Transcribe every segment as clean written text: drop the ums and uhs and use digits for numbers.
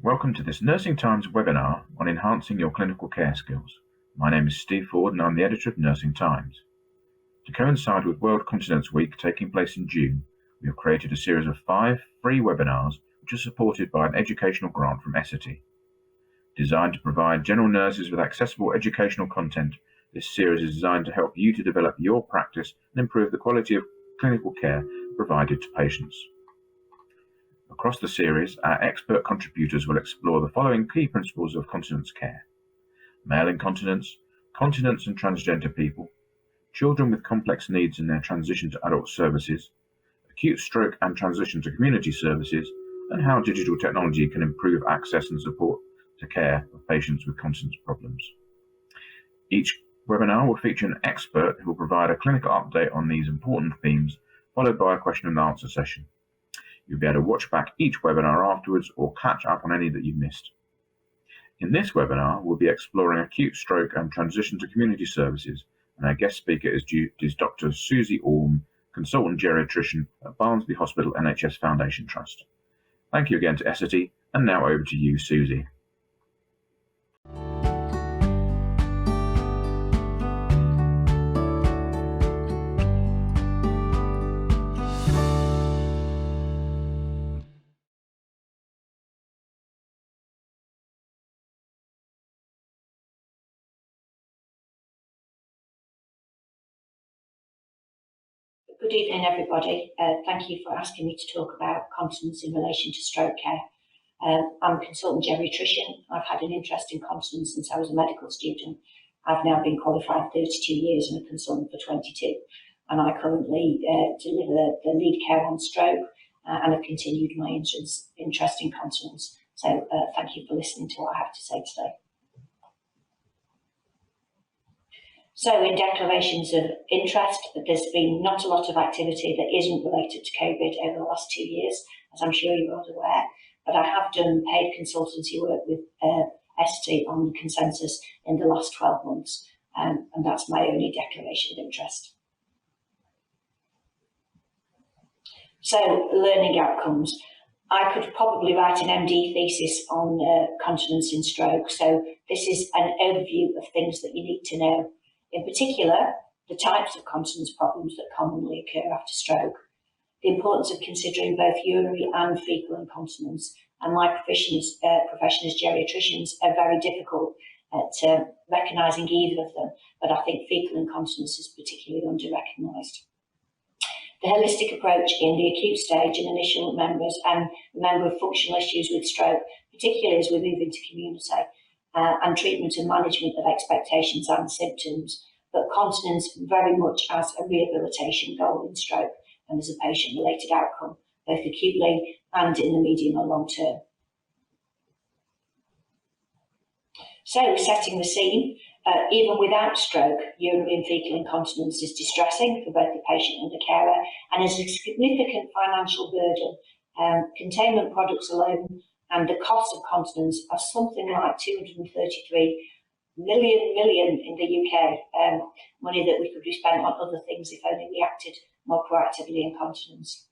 Welcome to this Nursing Times webinar on enhancing your clinical care skills. My name is Steve Ford and I'm the editor of Nursing Times. To coincide with World Continence Week taking place in June, we have created a series of 5 free webinars which are supported by an educational grant from Essity. Designed to provide general nurses with accessible educational content, this series is designed to help you to develop your practice and improve the quality of clinical care provided to patients. Across the series, our expert contributors will explore the following key principles of continence care: male incontinence, continence and transgender people, children with complex needs in their transition to adult services, acute stroke and transition to community services, and how digital technology can improve access and support to care of patients with continence problems. Each webinar will feature an expert who will provide a clinical update on these important themes, followed by a question and answer session. You'll be able to watch back each webinar afterwards or catch up on any that you've missed. In this webinar, we'll be exploring acute stroke and transition to community services, and our guest speaker is Dr. Susie Orme, consultant geriatrician at Barnsley Hospital NHS Foundation Trust. Thank you again to Essity, and now over to you, Susie. Good evening, everybody. Thank you for asking me to talk about continence in relation to stroke care. I'm a consultant geriatrician. I've had an interest in continence since I was a medical student. I've now been qualified 32 years and a consultant for 22. And I currently deliver the lead care on stroke and have continued my interest in continence. So thank you for listening to what I have to say today. So in declarations of interest, there's been not a lot of activity that isn't related to COVID over the last 2 years, as I'm sure you're all aware, but I have done paid consultancy work with Essity on the consensus in the last 12 months, and that's my only declaration of interest. So learning outcomes. I could probably write an MD thesis on continence in stroke, so this is an overview of things that you need to know. In particular, the types of continence problems that commonly occur after stroke, the importance of considering both urinary and fecal incontinence, and my profession as geriatricians are very difficult at recognising either of them, but I think fecal incontinence is particularly under-recognised. The holistic approach in the acute stage and initial members and remember of functional issues with stroke, particularly as we move into community, and treatment and management of expectations and symptoms, but continence very much as a rehabilitation goal in stroke and as a patient-related outcome, both acutely and in the medium and long term. So, setting the scene, even without stroke, urinary and fecal incontinence is distressing for both the patient and the carer and is a significant financial burden. Containment products alone and the cost of continence are something like 233 million in the UK, money that we could be spent on other things if only we acted more proactively in continence.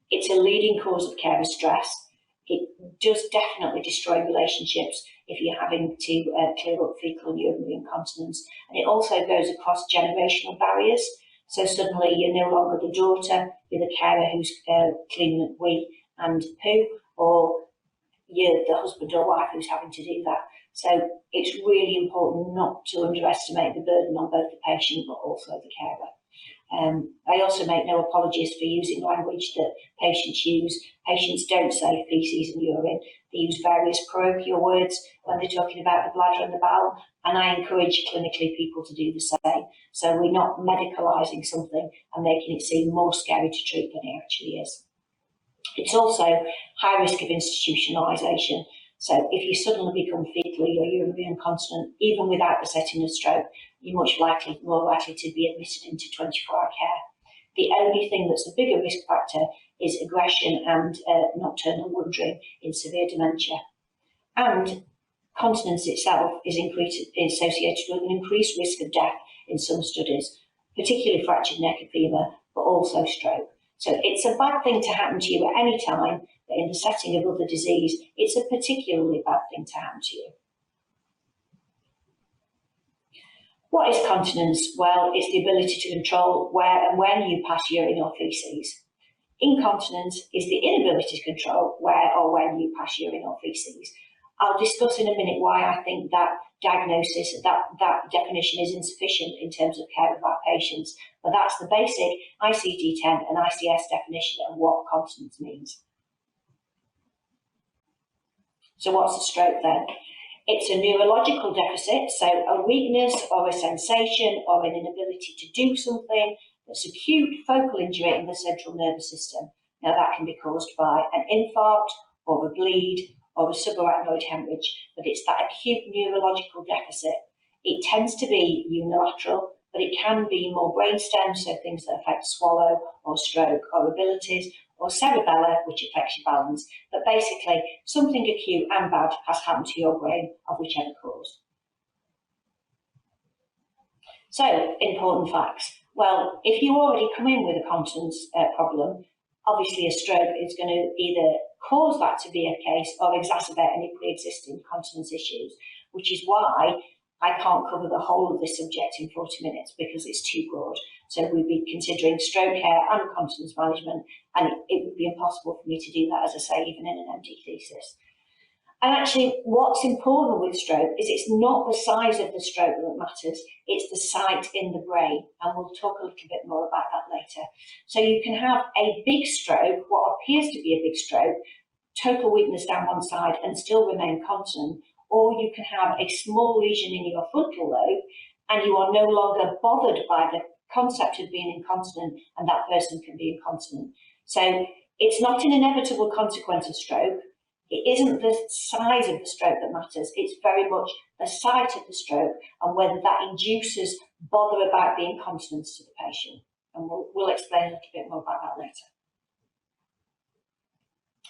It's a leading cause of carer stress. It does definitely destroy relationships if you're having to clear up fecal and urinary incontinence, and it also goes across generational barriers. So suddenly you're no longer the daughter, you're the carer who's cleaning up wee and poo, or you're the husband or wife who's having to do that. So it's really important not to underestimate the burden on both the patient but also the carer. I also make no apologies for using language that patients use. Patients don't say faeces and urine. They use various parochial words when they're talking about the bladder and the bowel, and I encourage clinically people to do the same. So we're not medicalising something and making it seem more scary to treat than it actually is. It's also high risk of institutionalisation. So if you suddenly become fecally or urinary incontinent, even without the setting of stroke, you're more likely to be admitted into 24-hour care. The only thing that's a bigger risk factor is aggression and nocturnal wandering in severe dementia. And continence itself is associated with an increased risk of death in some studies, particularly fractured neck and femur, but also stroke. So it's a bad thing to happen to you at any time, but in the setting of other disease, it's a particularly bad thing to happen to you. What is continence? Well, it's the ability to control where and when you pass urine or faeces. Incontinence is the inability to control where or when you pass urine or faeces. I'll discuss in a minute why I think that diagnosis, that definition is insufficient in terms of care of our patients, but that's the basic ICD-10 and ICS definition of what continence means. So what's a stroke then? It's a neurological deficit, so a weakness or a sensation or an inability to do something that's acute focal injury in the central nervous system. Now that can be caused by an infarct or a bleed or a subarachnoid hemorrhage, but it's that acute neurological deficit. It tends to be unilateral, but it can be more brainstem, so things that affect swallow or stroke or abilities, or cerebellar, which affects your balance. But basically, something acute and bad has happened to your brain of whichever cause. So, important facts. Well, if you already come in with a continence problem, obviously a stroke is going to either cause that to be a case or exacerbate any pre-existing continence issues, which is why I can't cover the whole of this subject in 40 minutes because it's too broad. So we'd be considering stroke care and continence management, and it would be impossible for me to do that, as I say, even in an MD thesis. And actually, what's important with stroke is it's not the size of the stroke that matters, it's the site in the brain, and we'll talk a little bit more about that later. So you can have a big stroke, what appears to be a big stroke, total weakness down one side and still remain continent, or you can have a small lesion in your frontal lobe and you are no longer bothered by the concept of being incontinent, and that person can be incontinent. So it's not an inevitable consequence of stroke. It isn't the size of the stroke that matters, it's very much the site of the stroke and whether that induces bother about the incontinence to the patient. And we'll explain a little bit more about that later.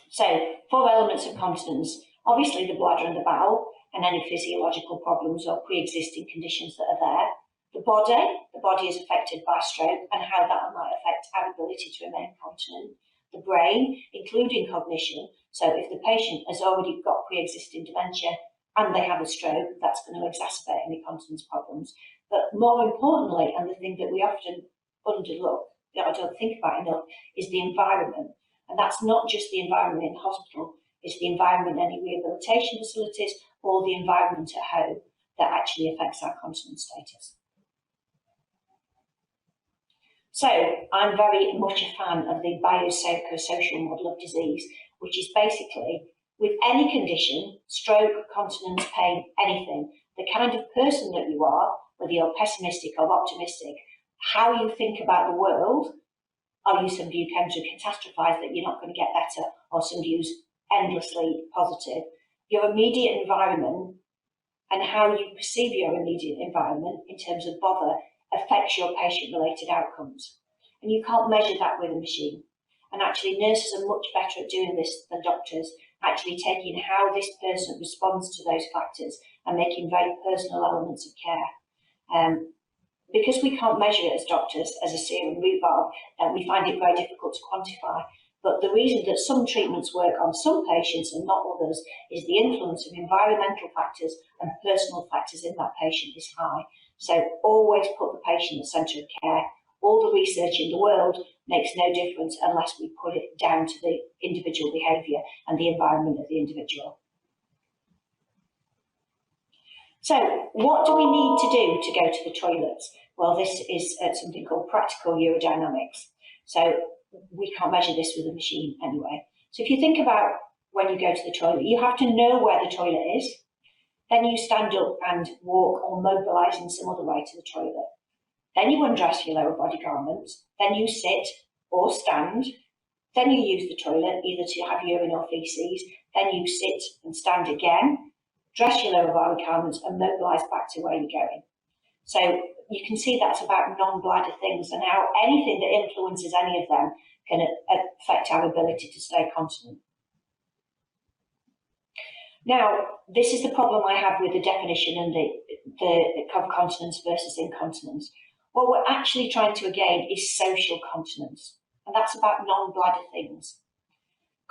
So, 4 elements of continence. Obviously the bladder and the bowel, and any physiological problems or pre-existing conditions that are there. The body is affected by stroke and how that might affect our ability to remain continent. The brain, including cognition, so if the patient has already got pre-existing dementia and they have a stroke, that's going to exacerbate any continence problems. But more importantly, and the thing that we often underlook, that I don't think about enough, is the environment. And that's not just the environment in hospital, it's the environment in any rehabilitation facilities or the environment at home that actually affects our continence status. So I'm very much a fan of the biopsychosocial model of disease, which is basically with any condition, stroke, continence, pain, anything, the kind of person that you are, whether you're pessimistic or optimistic, how you think about the world. Are you somebody who tends to catastrophize that you're not going to get better, or somebody who's endlessly positive? Your immediate environment and how you perceive your immediate environment in terms of bother affects your patient-related outcomes. And you can't measure that with a machine. And actually nurses are much better at doing this than doctors, actually taking how this person responds to those factors and making very personal elements of care. Because we can't measure it as doctors, as a serum rhubarb, we find it very difficult to quantify. But the reason that some treatments work on some patients and not others is the influence of environmental factors and personal factors in that patient is high. So always put the patient at the centre of care. All the research in the world makes no difference unless we put it down to the individual behaviour and the environment of the individual. So what do we need to do to go to the toilets? Well, this is something called practical urodynamics. So we can't measure this with a machine anyway. So if you think about when you go to the toilet, you have to know where the toilet is. Then you stand up and walk or mobilise in some other way to the toilet. Then you undress your lower body garments. Then you sit or stand. Then you use the toilet either to have urine or faeces. Then you sit and stand again, dress your lower body garments and mobilise back to where you're going. So you can see that's about non-bladder things and how anything that influences any of them can affect our ability to stay continent. Now, this is the problem I have with the definition and the continence versus incontinence. What we're actually trying to gain is social continence, and that's about non-bladder things.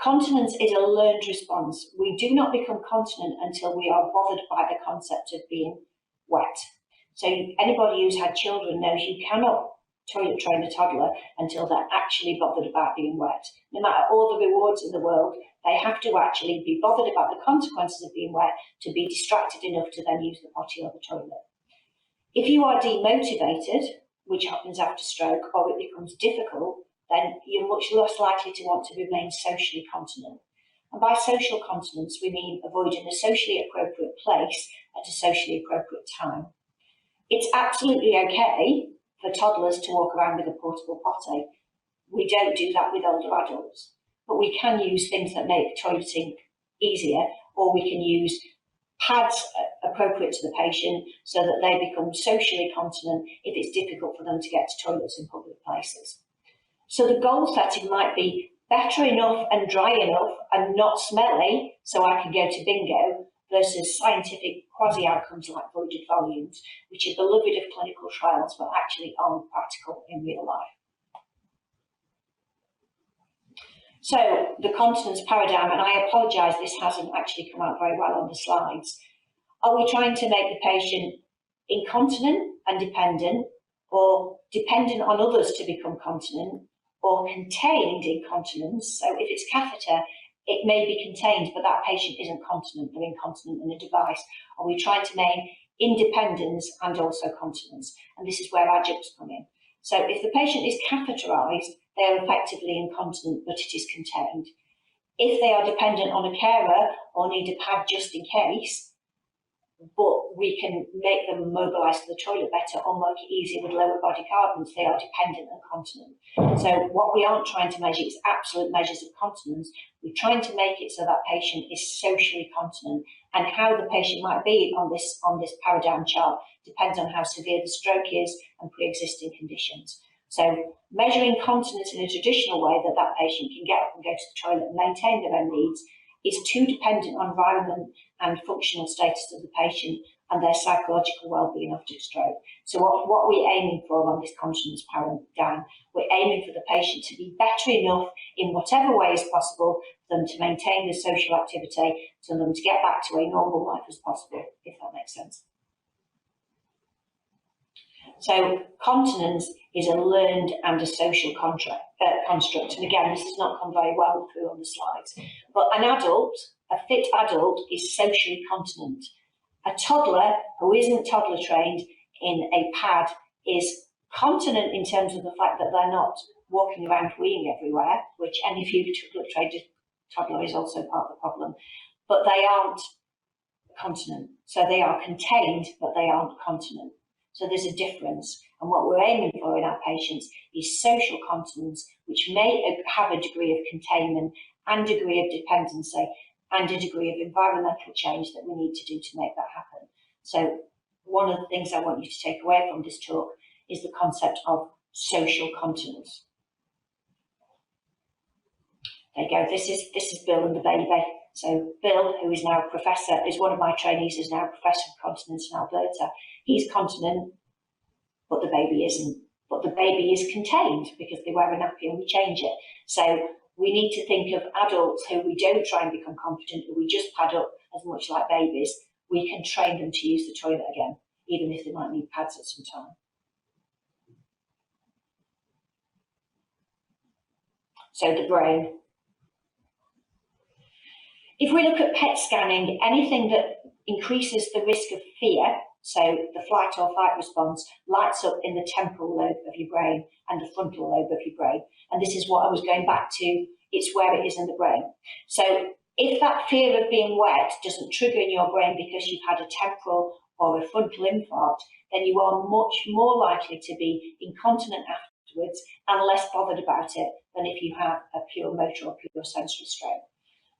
Continence is a learned response. We do not become continent until we are bothered by the concept of being wet. So anybody who's had children knows you cannot toilet train a toddler until they're actually bothered about being wet. No matter all the rewards in the world, they have to actually be bothered about the consequences of being wet to be distracted enough to then use the potty or the toilet. If you are demotivated, which happens after stroke, or it becomes difficult, then you're much less likely to want to remain socially continent. And by social continence, we mean avoiding a socially appropriate place at a socially appropriate time. It's absolutely okay for toddlers to walk around with a portable potty. We don't do that with older adults, but we can use things that make toileting easier, or we can use pads appropriate to the patient so that they become socially continent if it's difficult for them to get to toilets in public places. So the goal setting might be better enough and dry enough and not smelly so I can go to bingo, versus scientific quasi-outcomes like voided volumes, which are beloved of clinical trials but actually aren't practical in real life. So the continence paradigm, and I apologise, this hasn't actually come out very well on the slides. Are we trying to make the patient incontinent and dependent, or dependent on others to become continent, or contained incontinence? So if it's catheter, it may be contained, but that patient isn't continent, they're incontinent in a device. Are we trying to make independence and also continence? And this is where adjuncts come in. So if the patient is catheterised, they are effectively incontinent, but it is contained. If they are dependent on a carer or need a pad just in case, but we can make them mobilise to the toilet better or make it easier with lower body carbons, they are dependent and continent. So what we aren't trying to measure is absolute measures of continence. We're trying to make it so that patient is socially continent, and how the patient might be on this paradigm chart depends on how severe the stroke is and pre-existing conditions. So measuring continence in a traditional way that that patient can get up and go to the toilet and maintain their own needs is too dependent on environment and functional status of the patient and their psychological well-being after stroke. So what we're aiming for on this continence paradigm, we're aiming for the patient to be better enough in whatever way is possible for them to maintain the social activity, for them to get back to a normal life as possible, if that makes sense. So continence is a learned and a social construct. And again, this has not come very well through on the slides. But an adult, a fit adult, is socially continent. A toddler who isn't toddler trained in a pad is continent in terms of the fact that they're not walking around weeing everywhere, which any toddler trained toddler is also part of the problem. But they aren't continent. So they are contained, but they aren't continent. So there's a difference, and what we're aiming for in our patients is social continence, which may have a degree of containment and degree of dependency and a degree of environmental change that we need to do to make that happen. So one of the things I want you to take away from this talk is the concept of social continence. There you go, this is Bill and the baby. So Bill, who is now a professor, is one of my trainees, is now a professor of continence in Alberta. He's continent, but the baby isn't. But the baby is contained because they wear a nappy and we change it. So we need to think of adults who we don't try and become competent, who we just pad up as much like babies. We can train them to use the toilet again, even if they might need pads at some time. So the brain. If we look at PET scanning, anything that increases the risk of fear, so the flight or fight response, lights up in the temporal lobe of your brain and the frontal lobe of your brain. And this is what I was going back to, it's where it is in the brain. So if that fear of being wet doesn't trigger in your brain because you've had a temporal or a frontal infarct, then you are much more likely to be incontinent afterwards and less bothered about it than if you have a pure motor or pure sensory stroke.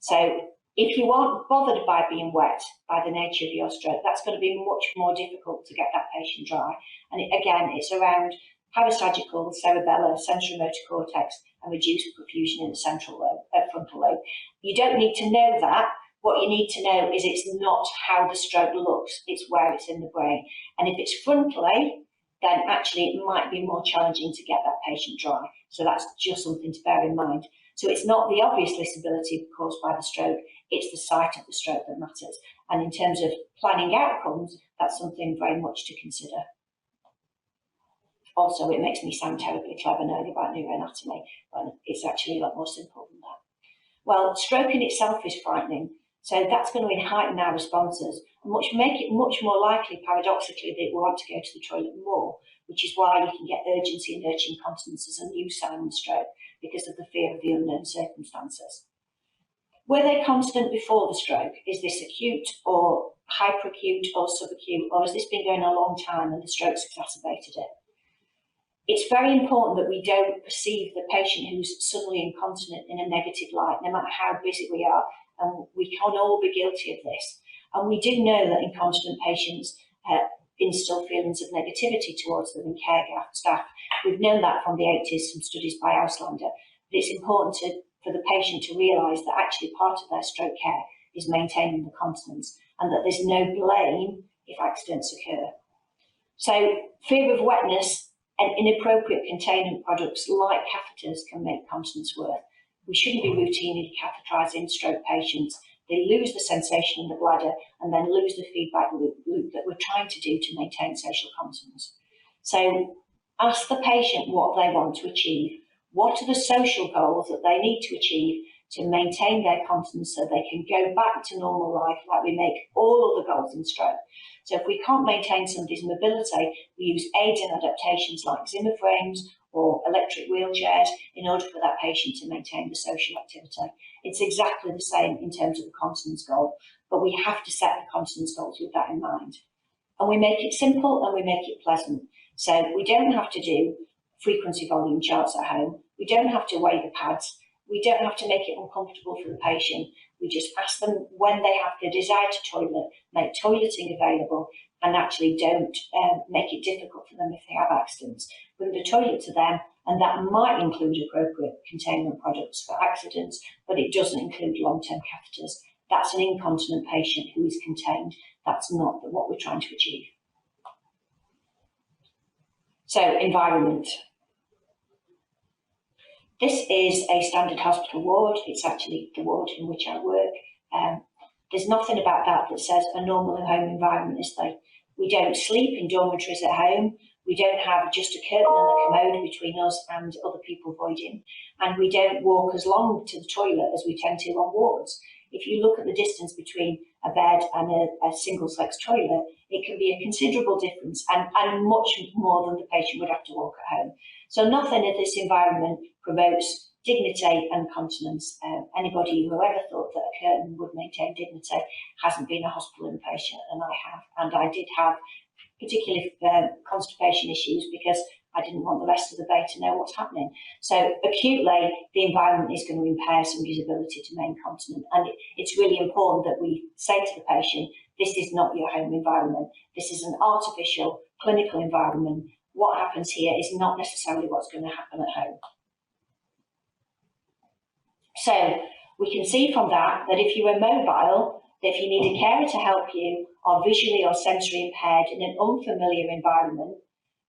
So if you aren't bothered by being wet, by the nature of your stroke, that's going to be much more difficult to get that patient dry. And again, it's around parasagittal, cerebellar, sensory-motor cortex, and reduced perfusion in the frontal lobe. You don't need to know that. What you need to know is it's not how the stroke looks, it's where it's in the brain. And if it's frontally, then actually it might be more challenging to get that patient dry. So that's just something to bear in mind. So it's not the obvious disability caused by the stroke, it's the site of the stroke that matters. And in terms of planning outcomes, that's something very much to consider. Also, it makes me sound terribly clever knowing about neuroanatomy, but it's actually a lot more simple than that. Well, stroke in itself is frightening, so that's going to heighten our responses and make it much more likely, paradoxically, that we want to go to the toilet more, which is why you can get urgency and urgent incontinence as a new sign of stroke because of the fear of the unknown circumstances. Were they constant before the stroke? Is this acute or hyperacute or subacute, or has this been going a long time and the stroke's exacerbated it? It's very important that we don't perceive the patient who's suddenly incontinent in a negative light, no matter how busy we are, and we can all be guilty of this. And we do know that incontinent patients instill feelings of negativity towards them in care staff. We've known that from the 80s, some studies by Auslander, but it's important for the patient to realise that actually part of their stroke care is maintaining the continence and that there's no blame if accidents occur. So fear of wetness and inappropriate containment products like catheters can make continence worse. We shouldn't be routinely catheterising stroke patients. They lose the sensation in the bladder and then lose the feedback loop that we're trying to do to maintain social continence. So ask the patient what they want to achieve. What are the social goals that they need to achieve to maintain their continence so they can go back to normal life like we make all other goals in stroke? So if we can't maintain somebody's mobility, we use aids and adaptations like Zimmer frames or electric wheelchairs in order for that patient to maintain the social activity. It's exactly the same in terms of the continence goal, but we have to set the continence goals with that in mind. And we make it simple and we make it pleasant. So we don't have to do frequency volume charts at home. We don't have to weigh the pads. We don't have to make it uncomfortable for the patient. We just ask them when they have the desire to toilet, make toileting available, and actually don't make it difficult for them if they have accidents. Bring the toilet to them, and that might include appropriate containment products for accidents, but it doesn't include long-term catheters. That's an incontinent patient who is contained. That's not what we're trying to achieve. So, environment. This is a standard hospital ward. It's actually the ward in which I work. There's nothing about that that says a normal home environment is like. We don't sleep in dormitories at home. We don't have just a curtain and a commode between us and other people voiding. And we don't walk as long to the toilet as we tend to on wards. If you look at the distance between a bed and a single-sex toilet, it can be a considerable difference and much more than the patient would have to walk at home. So nothing in this environment promotes dignity and continence. Anybody who ever thought that a curtain would maintain dignity hasn't been a hospital inpatient, and I have. And I did have particularly constipation issues because I didn't want the rest of the bay to know what's happening. So acutely, the environment is going to impair somebody's ability to remain continent. And it's really important that we say to the patient, this is not your home environment. This is an artificial clinical environment. What happens here is not necessarily what's going to happen at home. So we can see from that if you are mobile, that if you need a carer to help you, are visually or sensory impaired in an unfamiliar environment,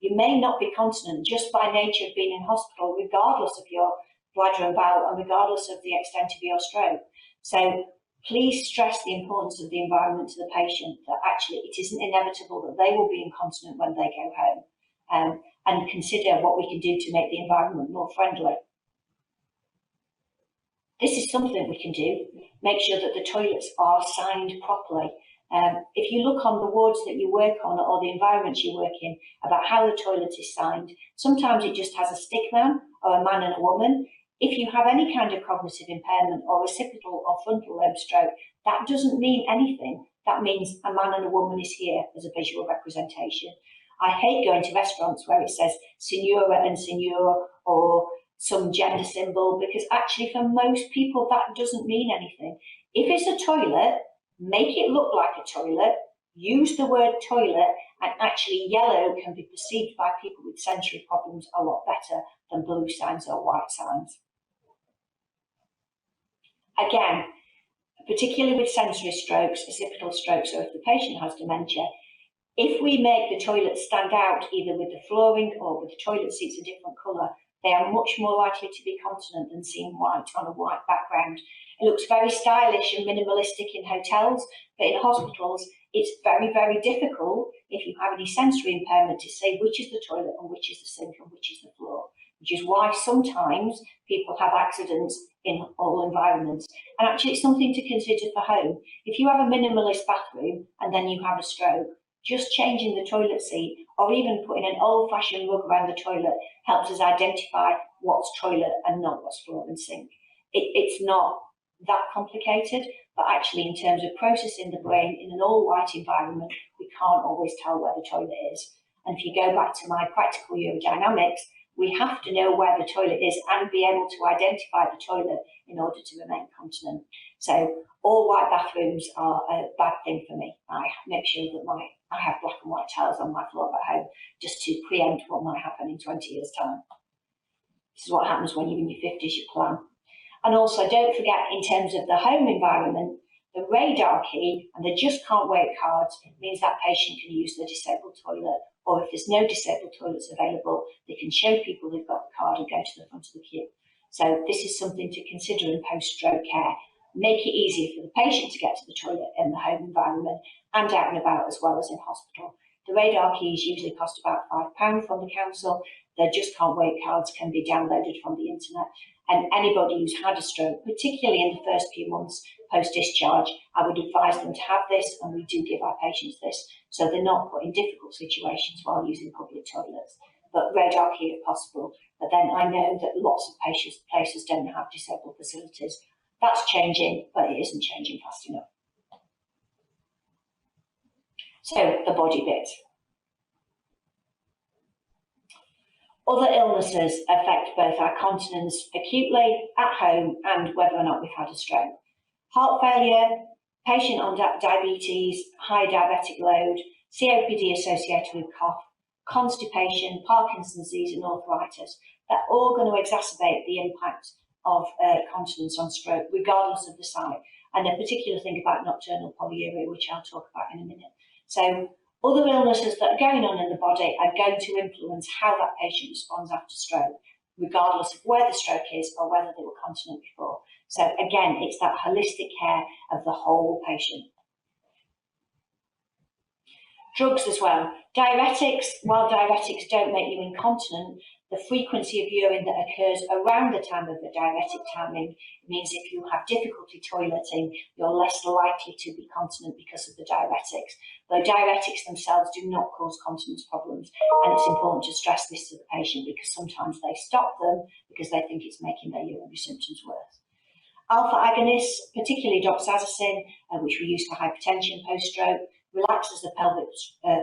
you may not be continent just by nature of being in hospital, regardless of your bladder and bowel and regardless of the extent of your stroke. So please stress the importance of the environment to the patient, that actually it isn't inevitable that they will be incontinent when they go home, and consider what we can do to make the environment more friendly. This is something we can do. Make sure that the toilets are signed properly. If you look on the wards that you work on or the environments you work in about how the toilet is signed, sometimes it just has a stick man or a man and a woman. If you have any kind of cognitive impairment or occipital or frontal lobe stroke, that doesn't mean anything. That means a man and a woman is here as a visual representation. I hate going to restaurants where it says signora and signor or some gender symbol, because actually for most people that doesn't mean anything. If it's a toilet, make it look like a toilet, use the word toilet, and actually yellow can be perceived by people with sensory problems a lot better than blue signs or white signs. Again, particularly with sensory strokes, occipital strokes, or if the patient has dementia, If we make the toilets stand out either with the flooring or with the toilet seats a different colour, they are much more likely to be continent than seen white on a white background. It looks very stylish and minimalistic in hotels, but in hospitals it's very, very difficult if you have any sensory impairment to say which is the toilet and which is the sink and which is the floor, which is why sometimes people have accidents in all environments. And actually it's something to consider for home. If you have a minimalist bathroom and then you have a stroke, just changing the toilet seat or even putting an old-fashioned rug around the toilet helps us identify what's toilet and not what's floor and sink. It's not that complicated, but actually in terms of processing the brain in an all-white environment, we can't always tell where the toilet is. And if you go back to my practical urodynamics, we have to know where the toilet is and be able to identify the toilet in order to remain continent. So all white bathrooms are a bad thing for me. I make sure that I have black and white tiles on my floor at home just to preempt what might happen in 20 years' time. This is what happens when you're in your 50s, you plan. And also don't forget, in terms of the home environment, the radar key and the just can't wait cards means that patient can use the disabled toilet, or if there's no disabled toilets available, they can show people they've got the card and go to the front of the queue. So this is something to consider in post-stroke care. Make it easier for the patient to get to the toilet in the home environment and out and about as well as in hospital. The radar keys usually cost about £5 from the council. The just can't wait cards can be downloaded from the internet. And anybody who's had a stroke, particularly in the first few months post-discharge, I would advise them to have this, and we do give our patients this, so they're not put in difficult situations while using public toilets. But radar key if possible. But then I know that lots of places don't have disabled facilities. That's changing, but it isn't changing fast enough. So the body bit. Other illnesses affect both our continence acutely, at home, and whether or not we've had a stroke. Heart failure, patient on diabetes, high diabetic load, COPD associated with cough, constipation, Parkinson's disease and arthritis, they're all going to exacerbate the impact of continence on stroke, regardless of the site. And a particular thing about nocturnal polyuria, which I'll talk about in a minute. So other illnesses that are going on in the body are going to influence how that patient responds after stroke, regardless of where the stroke is or whether they were continent before. So again, it's that holistic care of the whole patient. Drugs as well. Diuretics, while diuretics don't make you incontinent, the frequency of urine that occurs around the time of the diuretic timing means if you have difficulty toileting, you're less likely to be continent because of the diuretics. Though diuretics themselves do not cause continence problems, and it's important to stress this to the patient because sometimes they stop them because they think it's making their urinary symptoms worse. Alpha agonists, particularly doxazocin, which we use for hypertension post-stroke, relaxes the pelvic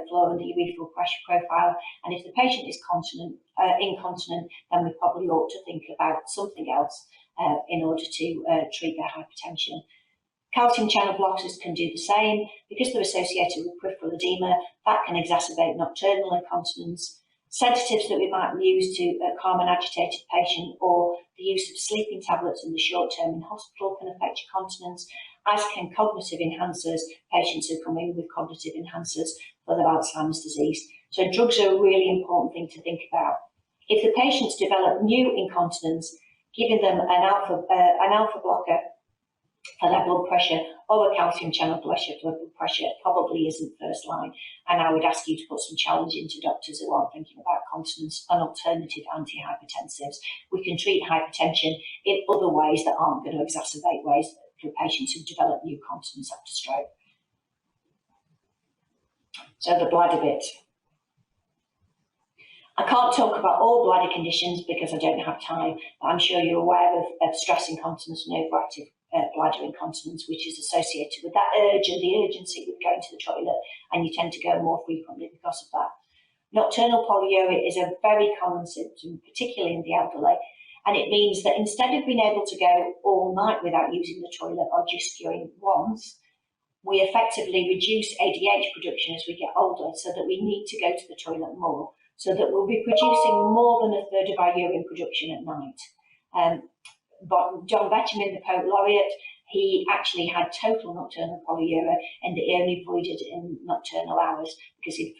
floor and the urethral pressure profile, and if the patient is incontinent, then we probably ought to think about something else in order to treat their hypertension. Calcium channel blockers can do the same. Because they're associated with peripheral edema, that can exacerbate nocturnal incontinence. Sedatives that we might use to calm an agitated patient, or the use of sleeping tablets in the short term in hospital, can affect your continence, as can cognitive enhancers, patients who come in with cognitive enhancers for their Alzheimer's disease. So drugs are a really important thing to think about. If the patients develop new incontinence, giving them an alpha blocker for their blood pressure or a calcium channel blocker for blood pressure probably isn't first line. And I would ask you to put some challenge into doctors who aren't thinking about continence and alternative antihypertensives. We can treat hypertension in other ways that aren't going to exacerbate ways for patients who develop new continence after stroke. So the bladder bit. I can't talk about all bladder conditions because I don't have time, but I'm sure you're aware of stress incontinence and overactive bladder incontinence, which is associated with that urge and the urgency with going to the toilet, and you tend to go more frequently because of that. Nocturnal polyuria is a very common symptom, particularly in the elderly, and it means that instead of being able to go all night without using the toilet or just during once, we effectively reduce ADH production as we get older, so that we need to go to the toilet more, so that we'll be producing more than a third of our urine production at night. But John Betjeman, the poet laureate, he actually had total nocturnal polyuria and he only voided in nocturnal hours because he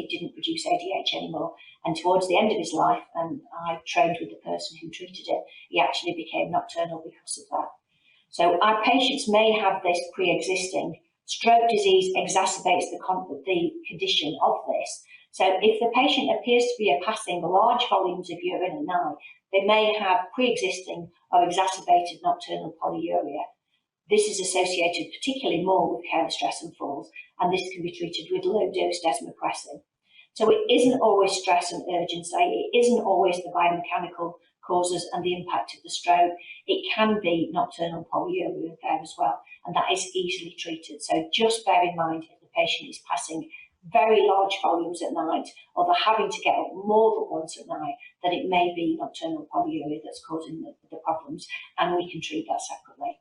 didn't produce ADH anymore. And towards the end of his life, and I trained with the person who treated it, he actually became nocturnal because of that. So our patients may have this pre-existing. Stroke disease exacerbates the condition of this. So if the patient appears to be passing large volumes of urine at night, they may have pre-existing or exacerbated nocturnal polyuria. This is associated particularly more with careless stress and falls, and this can be treated with low-dose desmopressin. So it isn't always stress and urgency, it isn't always the biomechanical causes and the impact of the stroke. It can be nocturnal polyuria there as well, and that is easily treated. So just bear in mind if the patient is passing very large volumes at night, or they're having to get up more than once at night, that it may be nocturnal polyuria that's causing the problems, and we can treat that separately.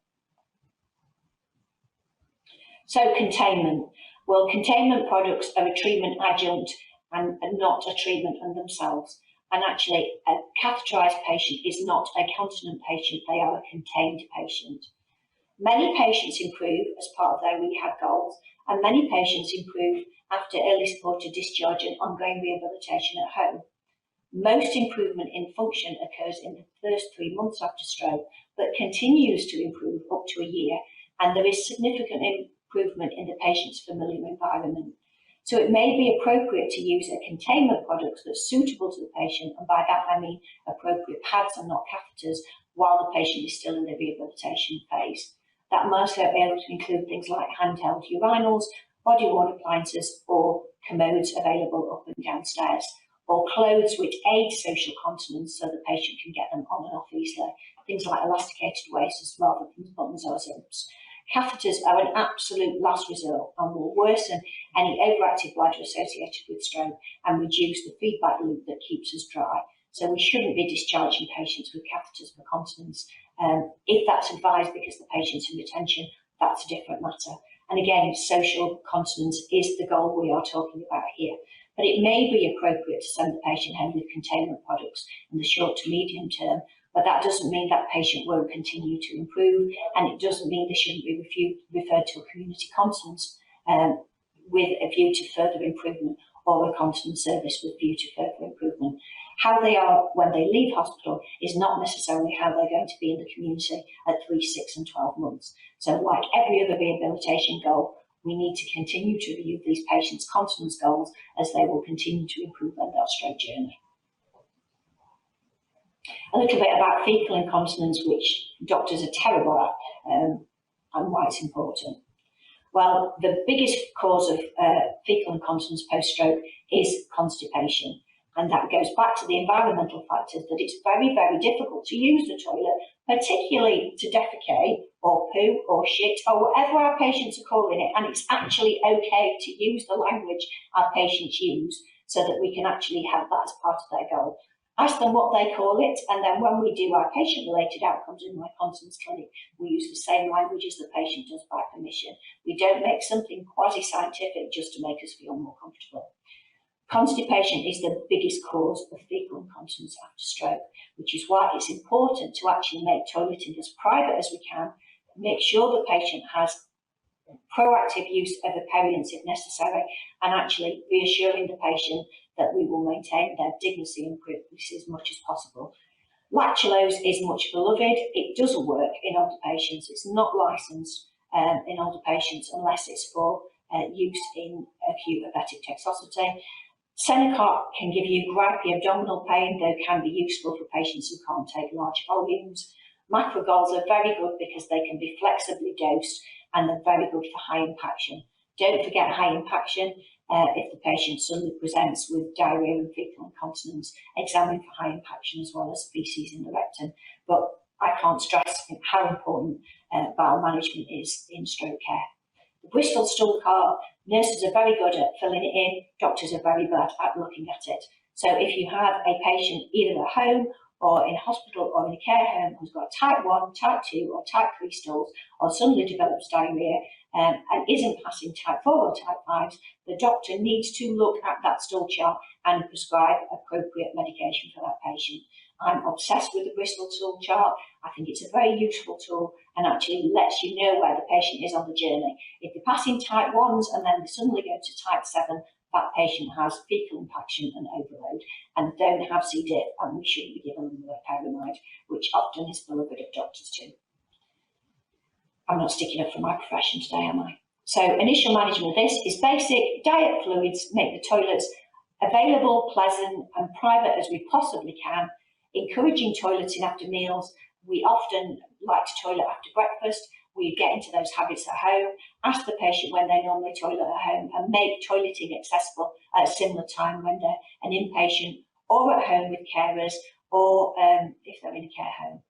So containment. Well, containment products are a treatment adjunct and not a treatment in themselves. And actually, a catheterized patient is not a continent patient, they are a contained patient. Many patients improve as part of their rehab goals, and many patients improve after early supported discharge and ongoing rehabilitation at home. Most improvement in function occurs in the first 3 months after stroke, but continues to improve up to a year, and there is significant improvement in the patient's familiar environment. So it may be appropriate to use a containment product that's suitable to the patient, and by that I mean appropriate pads and not catheters, while the patient is still in the rehabilitation phase. That must be able to include things like handheld urinals, body worn appliances, or commodes available up and downstairs, or clothes which aid social continence so the patient can get them on and off easily. Things like elasticated waists rather than buttons or zips. Catheters are an absolute last resort and will worsen any overactive bladder associated with stroke and reduce the feedback loop that keeps us dry. So we shouldn't be discharging patients with catheters for continence. If that's advised because the patient's in retention, that's a different matter. And again, social continence is the goal we are talking about here. But it may be appropriate to send the patient home with containment products in the short to medium term, but that doesn't mean that patient won't continue to improve, and it doesn't mean they shouldn't be referred to a community continence with a view to further improvement, or a continence service with view to further improvement. How they are when they leave hospital is not necessarily how they're going to be in the community at 3, 6 and 12 months. So like every other rehabilitation goal, we need to continue to review these patients' continence goals as they will continue to improve on their stroke journey. A little bit about fecal incontinence, which doctors are terrible at, and why it's important. Well, the biggest cause of fecal incontinence post-stroke is constipation. And that goes back to the environmental factors, that it's very, very difficult to use the toilet, particularly to defecate or poo or shit or whatever our patients are calling it. And it's actually okay to use the language our patients use so that we can actually have that as part of their goal. Ask them what they call it, and then when we do our patient-related outcomes in my continence clinic, we use the same language as the patient does by permission. We don't make something quasi-scientific just to make us feel more comfortable. Constipation is the biggest cause of fecal incontinence after stroke, which is why it's important to actually make toileting as private as we can, make sure the patient has proactive use of aperients if necessary, and actually reassuring the patient that we will maintain their dignity and privacy as much as possible. Lactulose is much beloved. It doesn't work in older patients. It's not licensed in older patients unless it's for use in acute hepatic toxicity. Senokot can give you gripey abdominal pain, though can be useful for patients who can't take large volumes. Macrogols are very good because they can be flexibly dosed and they're very good for high impaction. Don't forget high impaction. If the patient suddenly presents with diarrhea and fecal incontinence, examine for high impaction as well as feces in the rectum. But I can't stress how important bowel management is in stroke care. The Bristol stool cart, nurses are very good at filling it in, doctors are very bad at looking at it. So if you have a patient either at home or in hospital or in a care home who's got type 1, type 2 or type 3 stools, or suddenly develops diarrhea and isn't passing type 4 or type 5, the doctor needs to look at that stool chart and prescribe appropriate medication for that patient. I'm obsessed with the Bristol tool chart. I think it's a very useful tool and actually lets you know where the patient is on the journey. If they're passing type 1s and then they suddenly go to type 7, that patient has fecal impaction and overload and don't have C. diff, and we shouldn't be giving them loperamide, which often is beloved of doctors too. I'm not sticking up for my profession today, am I? So initial management of this is basic. Diet fluids, make the toilets available, pleasant and private as we possibly can. Encouraging toileting after meals. We often like to toilet after breakfast. We get into those habits at home. Ask the patient when they normally toilet at home and make toileting accessible at a similar time when they're an inpatient or at home with carers or if they're in a care home.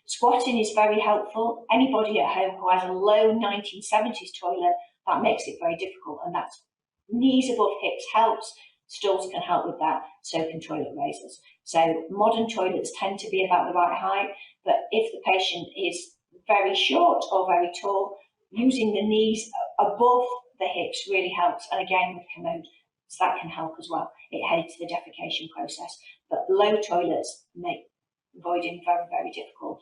Squatting is very helpful. Anybody at home who has a low 1970s toilet, that makes it very difficult, and that's knees above hips helps. Stools can help with that, so can toilet raisers. So modern toilets tend to be about the right height, but if the patient is very short or very tall, using the knees above the hips really helps, and again with commode, so that can help as well. It aids the defecation process, but low toilets make voiding very, very difficult.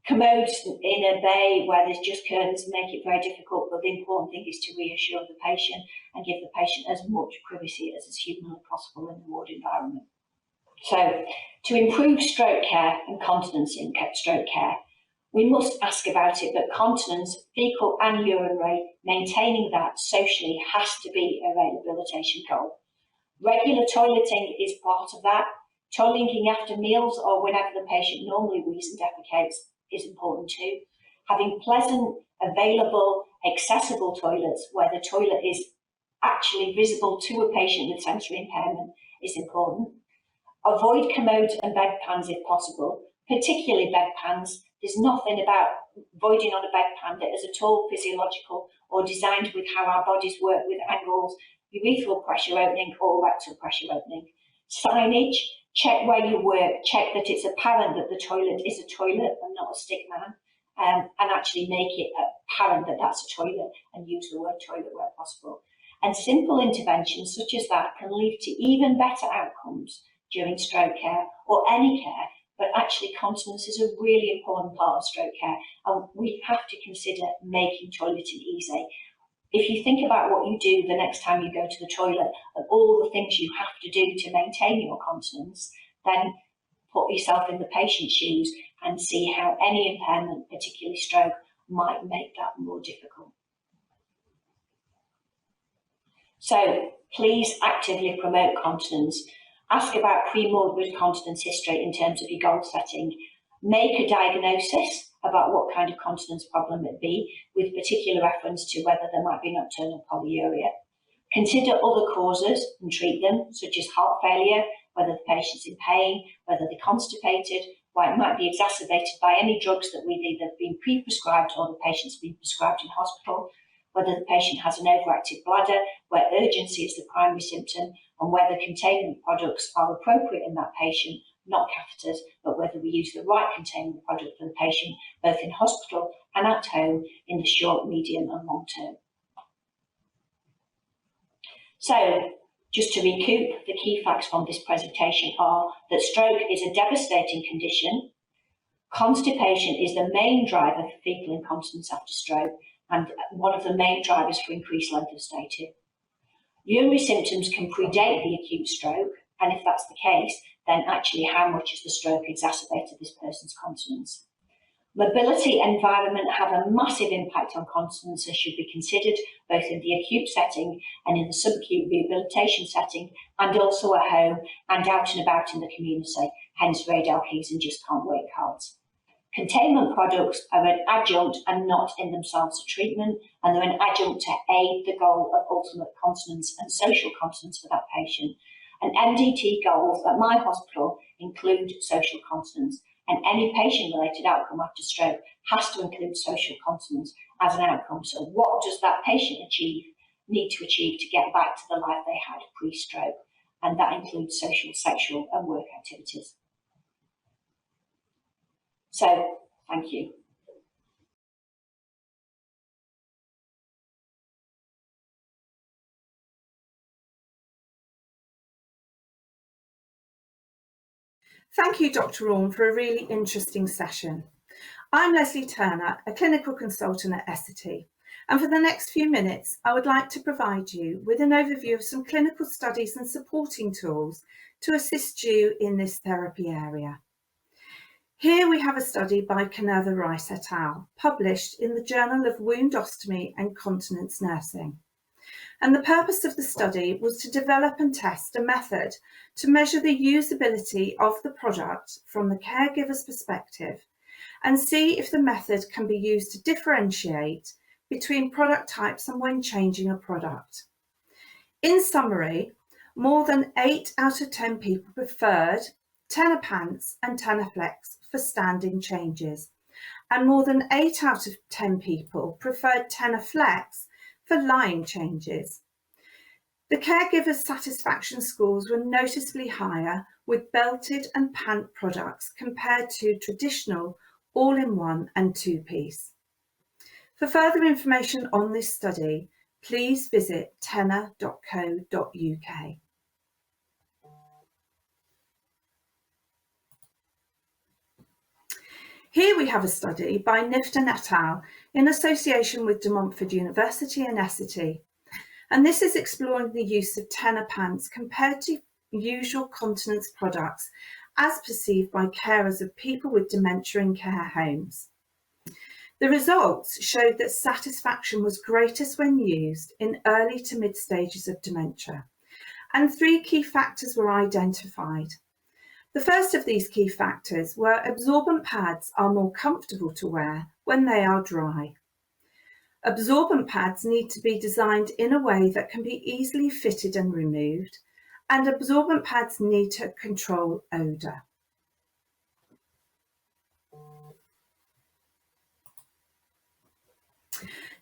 Commodes in a bay where there's just curtains make it very difficult, but the important thing is to reassure the patient and give the patient as much privacy as is humanly possible in the ward environment. So, to improve stroke care and continence in stroke care, we must ask about it, but continence, fecal and urinary, maintaining that socially has to be a rehabilitation goal. Regular toileting is part of that. Toileting after meals or whenever the patient normally wheezes and defecates is important too. Having pleasant, available, accessible toilets where the toilet is actually visible to a patient with sensory impairment is important. Avoid commodes and bedpans if possible, particularly bedpans. There's nothing about voiding on a bedpan that is at all physiological or designed with how our bodies work with angles, urethral pressure opening or rectal pressure opening. Signage. Check where you work, check that it's apparent that the toilet is a toilet and not a stick man, and actually make it apparent that that's a toilet and use the word toilet where possible. And simple interventions such as that can lead to even better outcomes during stroke care or any care, but actually continence is a really important part of stroke care, and we have to consider making toileting easy. If you think about what you do the next time you go to the toilet and all the things you have to do to maintain your continence, then put yourself in the patient's shoes and see how any impairment, particularly stroke, might make that more difficult. So please actively promote continence. Ask about pre-morbid continence history in terms of your goal setting. Make a diagnosis about what kind of continence problem it be, with particular reference to whether there might be nocturnal polyuria. Consider other causes and treat them, such as heart failure, whether the patient's in pain, whether they're constipated, why it might be exacerbated by any drugs that we've either been pre-prescribed or the patient's been prescribed in hospital, whether the patient has an overactive bladder, where urgency is the primary symptom, and whether containment products are appropriate in that patient, not catheters, but whether we use the right containment product for the patient, both in hospital and at home in the short, medium and long term. So, just to recoup, the key facts from this presentation are that stroke is a devastating condition. Constipation is the main driver for fecal incontinence after stroke and one of the main drivers for increased length of stay too. Urinary symptoms can predate the acute stroke, and if that's the case, then actually how much has the stroke exacerbated this person's continence? Mobility and environment have a massive impact on continence and should be considered both in the acute setting and in the subacute rehabilitation setting, and also at home and out and about in the community, hence radar keys and just can't wait cards. Containment products are an adjunct and not in themselves a treatment, and they're an adjunct to aid the goal of ultimate continence and social continence for that patient. And MDT goals at my hospital include social continence, and any patient-related outcome after stroke has to include social continence as an outcome. So what does that patient need to achieve to get back to the life they had pre-stroke? And that includes social, sexual and work activities. So, thank you. Thank you, Dr. Orme, for a really interesting session. I'm Leslie Turner, a clinical consultant at Essity, and for the next few minutes, I would like to provide you with an overview of some clinical studies and supporting tools to assist you in this therapy area. Here we have a study by Canerva Rice et al., published in the Journal of Wound Ostomy and Continence Nursing. And the purpose of the study was to develop and test a method to measure the usability of the product from the caregiver's perspective and see if the method can be used to differentiate between product types and when changing a product. In summary, more than 8 out of 10 people preferred Tenor Pants and Tenor Flex for standing changes, and more than 8 out of 10 people preferred Tenor Flex for lying changes. The caregiver's satisfaction scores were noticeably higher with belted and pant products compared to traditional all-in-one and two-piece. For further information on this study, please visit tenor.co.uk. Here we have a study by Nifton et al. In association with De Montfort University and Essity, and this is exploring the use of Tenor Pants compared to usual continence products as perceived by carers of people with dementia in care homes. The results showed that satisfaction was greatest when used in early to mid stages of dementia, and 3 key factors were identified. The first of these key factors were absorbent pads are more comfortable to wear when they are dry. Absorbent pads need to be designed in a way that can be easily fitted and removed, and absorbent pads need to control odour.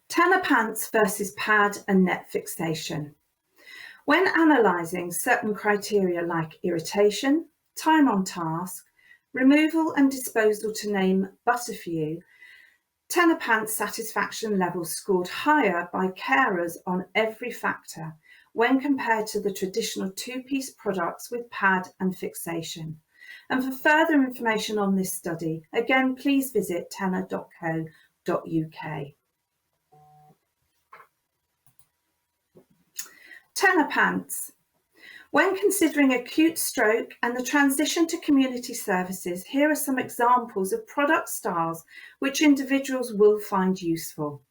Tenor Pants versus pad and net fixation. When analysing certain criteria like irritation, time on task, removal and disposal to name but a few, Tenor Pants satisfaction levels scored higher by carers on every factor when compared to the traditional two-piece products with pad and fixation. And for further information on this study, again, please visit tenor.co.uk. Tenor Pants. When considering acute stroke and the transition to community services, here are some examples of product styles which individuals will find useful.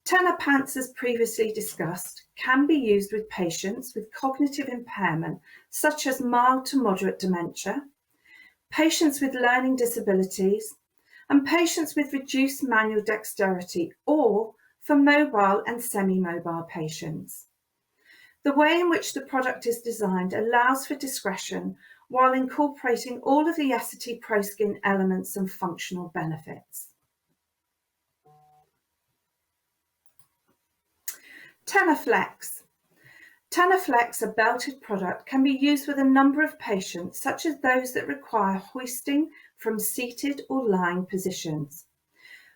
Tenor Pants, as previously discussed, can be used with patients with cognitive impairment, such as mild to moderate dementia, patients with learning disabilities, and patients with reduced manual dexterity, or for mobile and semi-mobile patients. The way in which the product is designed allows for discretion while incorporating all of the Essity ProSkin elements and functional benefits. Tenor Flex. Tenor Flex, a belted product, can be used with a number of patients, such as those that require hoisting from seated or lying positions.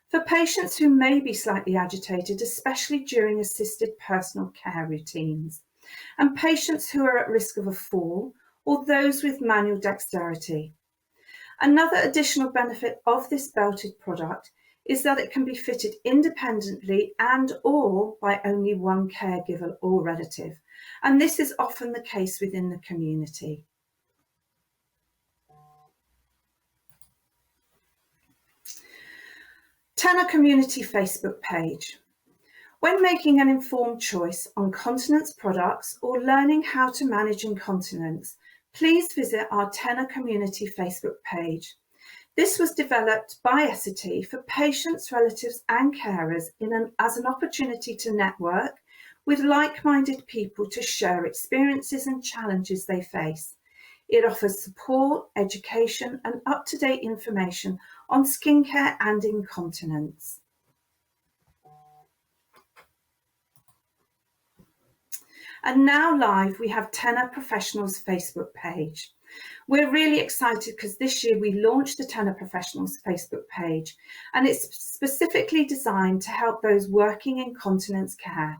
For patients who may be slightly agitated, especially during assisted personal care routines, and patients who are at risk of a fall, or those with manual dexterity. Another additional benefit of this belted product is that it can be fitted independently and or by only one caregiver or relative, and this is often the case within the community. Tenor Community Facebook page. When making an informed choice on continence products or learning how to manage incontinence, please visit our Tenor Community Facebook page. This was developed by Essity for patients, relatives and carers as an opportunity to network with like-minded people to share experiences and challenges they face. It offers support, education and up-to-date information on skincare and incontinence. And now live, we have Tenor Professionals Facebook page. We're really excited because this year we launched the Tenor Professionals Facebook page, and it's specifically designed to help those working in continence care.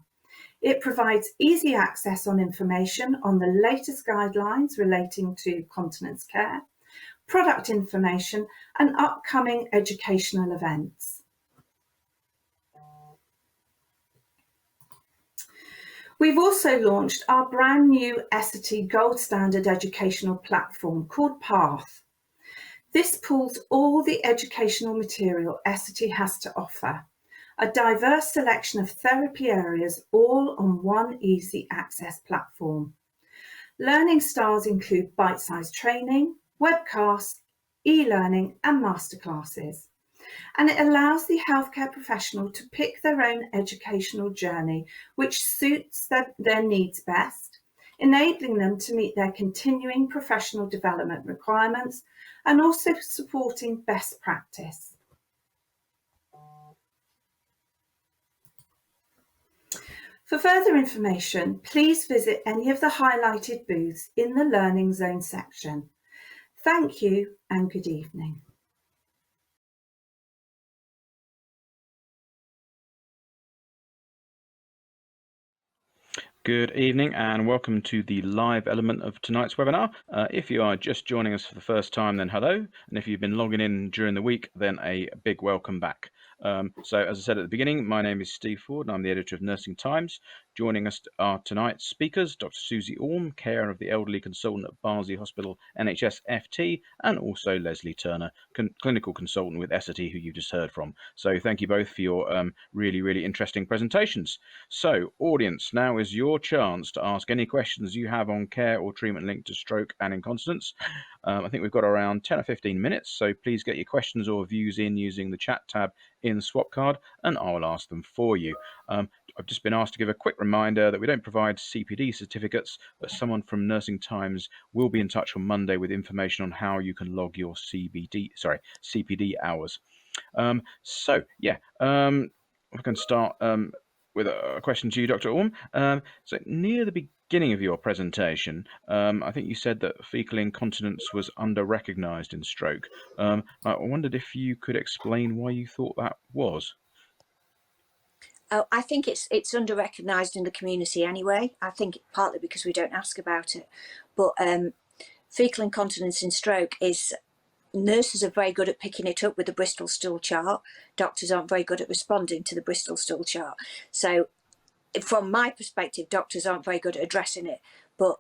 It provides easy access on information on the latest guidelines relating to continence care, product information and upcoming educational events. We've also launched our brand new Essity Gold Standard educational platform called Path. This pulls all the educational material Essity has to offer, a diverse selection of therapy areas all on one easy access platform. Learning styles include bite-sized training, webcasts, e-learning and masterclasses. And it allows the healthcare professional to pick their own educational journey which suits their needs best, enabling them to meet their continuing professional development requirements and also supporting best practice. For further information, please visit any of the highlighted booths in the Learning Zone section. Thank you and good evening. Good evening and welcome to the live element of tonight's webinar. If you are just joining us for the first time, then hello. And if you've been logging in during the week, then a big welcome back. So as I said at the beginning, my name is Steve Ford and I'm the editor of Nursing Times. Joining us are tonight's speakers, Dr. Susie Orme, carer of the elderly consultant at Barnsley Hospital NHS FT, and also Leslie Turner, clinical consultant with Essity, who you just heard from. So thank you both for your really interesting presentations. So audience, now is your chance to ask any questions you have on care or treatment linked to stroke and incontinence. I think we've got around 10 or 15 minutes, so please get your questions or views in using the chat tab in the swap card and I'll ask them for you. I've just been asked to give a quick reminder that we don't provide CPD certificates, but someone from Nursing Times will be in touch on Monday with information on how you can log your CPD hours. So yeah, we can start with a question to you, Dr. Orme. So near the beginning of your presentation, I think you said that fecal incontinence was under-recognised in stroke. I wondered if you could explain why you thought that was. Oh, I think it's under-recognised in the community anyway. I think partly because we don't ask about it. But fecal incontinence in stroke is, nurses are very good at picking it up with the Bristol stool chart. Doctors aren't very good at responding to the Bristol stool chart. So from my perspective, doctors aren't very good at addressing it. But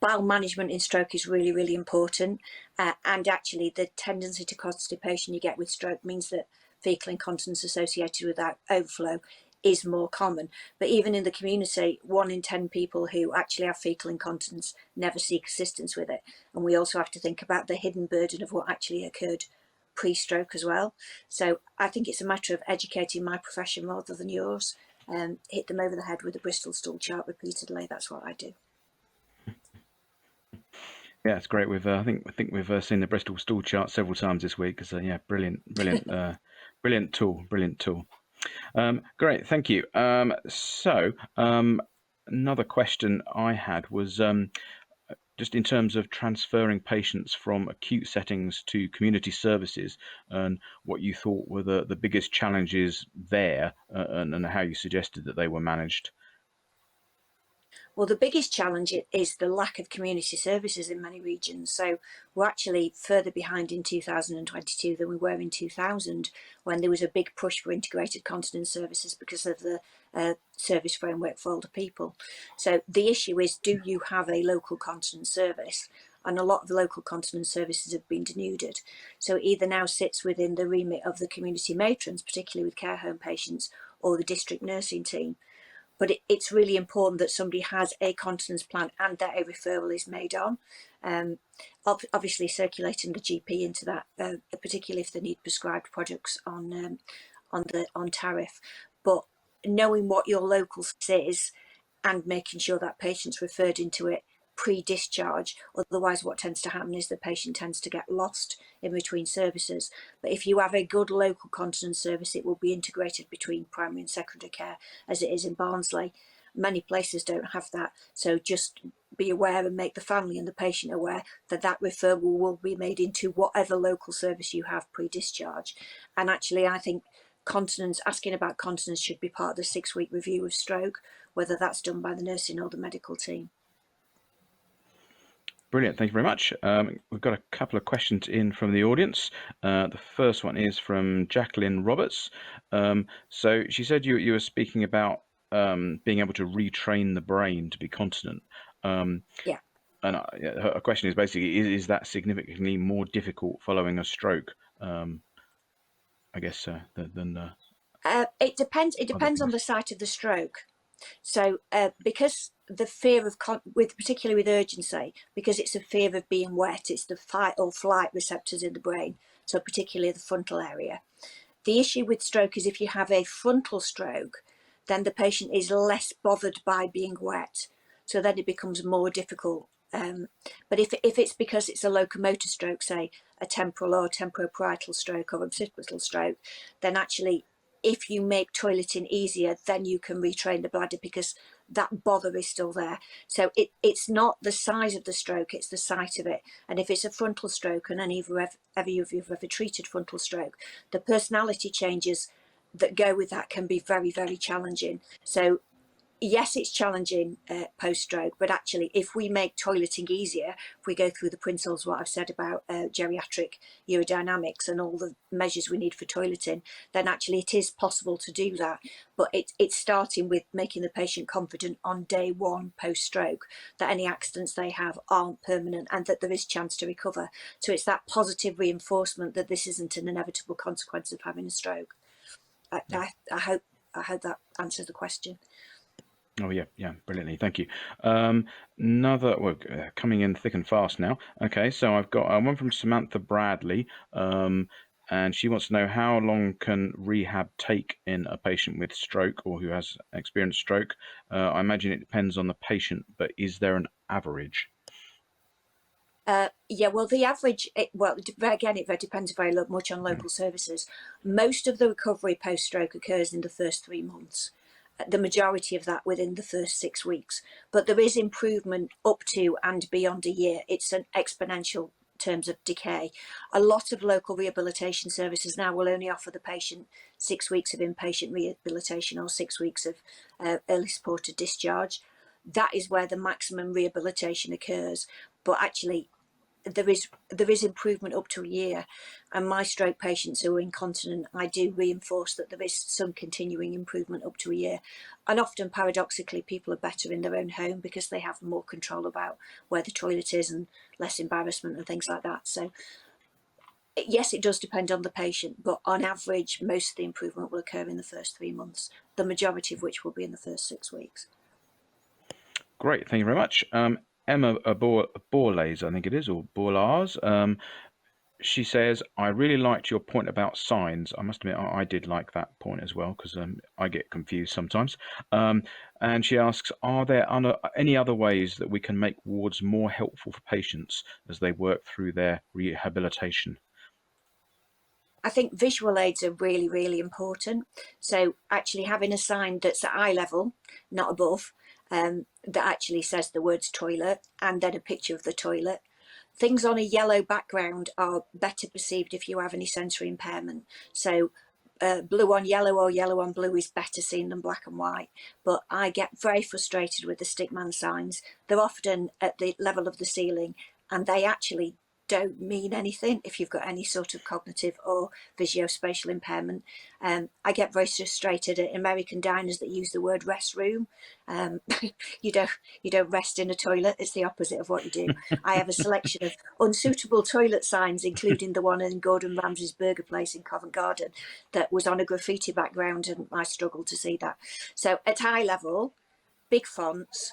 bowel management in stroke is really important. And actually the tendency to constipation you get with stroke means that fecal incontinence associated with that overflow is more common. But even in the community, 1 in 10 people who actually have fecal incontinence never seek assistance with it. And we also have to think about the hidden burden of what actually occurred pre-stroke as well. So I think it's a matter of educating my profession rather than yours. Hit them over the head with the Bristol stool chart repeatedly. That's what I do. Yeah, it's great. I think we've seen the Bristol stool chart several times this week. So yeah, brilliant tool. Great, thank you. So another question I had was just in terms of transferring patients from acute settings to community services, and what you thought were the biggest challenges there, and how you suggested that they were managed. Well, the biggest challenge is the lack of community services in many regions. So we're actually further behind in 2022 than we were in 2000, when there was a big push for integrated continence services because of the service framework for older people. So the issue is, do you have a local continence service? And a lot of the local continence services have been denuded. So it either now sits within the remit of the community matrons, particularly with care home patients, or the district nursing team. But it's really important that somebody has a continence plan and that a referral is made on. Obviously circulating the GP into that, particularly if they need prescribed products on tariff. But knowing what your local is and making sure that patient's referred into it pre-discharge. Otherwise what tends to happen is the patient tends to get lost in between services. But if you have a good local continence service, it will be integrated between primary and secondary care, as it is in Barnsley. Many places don't have that, so just be aware and make the family and the patient aware that that referral will be made into whatever local service you have pre-discharge. And actually I think continence, asking about continence should be part of the 6-week review of stroke, whether that's done by the nursing or the medical team. Brilliant. Thank you very much. We've got a couple of questions in from the audience. The first one is from Jacqueline Roberts. So she said you were speaking about being able to retrain the brain to be continent. Yeah. And her question is basically, is that significantly more difficult following a stroke? I guess than It depends. It depends on the site of the stroke. So because the fear of, particularly with urgency, because it's a fear of being wet, it's the fight or flight receptors in the brain, so particularly the frontal area. The issue with stroke is if you have a frontal stroke, then the patient is less bothered by being wet, so then it becomes more difficult. But if it's because it's a locomotor stroke, say a temporal or temporoparietal stroke or occipital stroke, then actually if you make toileting easier, then you can retrain the bladder because that bother is still there. So it's not the size of the stroke, it's the site of it. And if it's a frontal stroke, and any of you've ever treated frontal stroke, the personality changes that go with that can be very, very challenging. So yes, it's challenging post-stroke, but actually if we make toileting easier, if we go through the principles, what I've said about geriatric urodynamics and all the measures we need for toileting, then actually it is possible to do that. But it's starting with making the patient confident on day one post-stroke that any accidents they have aren't permanent and that there is chance to recover. So it's that positive reinforcement that this isn't an inevitable consequence of having a stroke. I hope that answers the question. Oh yeah, brilliantly, thank you. Coming in thick and fast now. Okay, so I've got one from Samantha Bradley, and she wants to know how long can rehab take in a patient with stroke or who has experienced stroke. I imagine it depends on the patient, but is there an average? Well, the average, again, it depends very much on local services. Most of the recovery post-stroke occurs in the first 3 months. The majority of that within the first 6 weeks, but there is improvement up to and beyond a year. It's an exponential terms of decay. A lot of local rehabilitation services now will only offer the patient 6 weeks of inpatient rehabilitation or 6 weeks of early supported discharge. That is where the maximum rehabilitation occurs, but actually there is improvement up to a year, and my stroke patients who are incontinent, I do reinforce that there is some continuing improvement up to a year. And often paradoxically people are better in their own home because they have more control about where the toilet is and less embarrassment and things like that. So yes, it does depend on the patient, but on average most of the improvement will occur in the first 3 months, the majority of which will be in the first 6 weeks. Great, thank you very much. Emma Borlays, I think it is, or Borlars. She says, I really liked your point about signs. I must admit, I did like that point as well, because I get confused sometimes. And she asks, are there any other ways that we can make wards more helpful for patients as they work through their rehabilitation? I think visual aids are really, really important. So actually having a sign that's at eye level, not above, that actually says the words toilet and then a picture of the toilet. Things on a yellow background are better perceived if you have any sensory impairment. So blue on yellow or yellow on blue is better seen than black and white. But I get very frustrated with the stickman signs. They're often at the level of the ceiling and they actually don't mean anything if you've got any sort of cognitive or visuospatial impairment. I get very frustrated at American diners that use the word restroom. You don't rest in a toilet. It's the opposite of what you do. I have a selection of unsuitable toilet signs, including the one in Gordon Ramsay's burger place in Covent Garden that was on a graffiti background, and I struggled to see that. So at eye level, big fonts,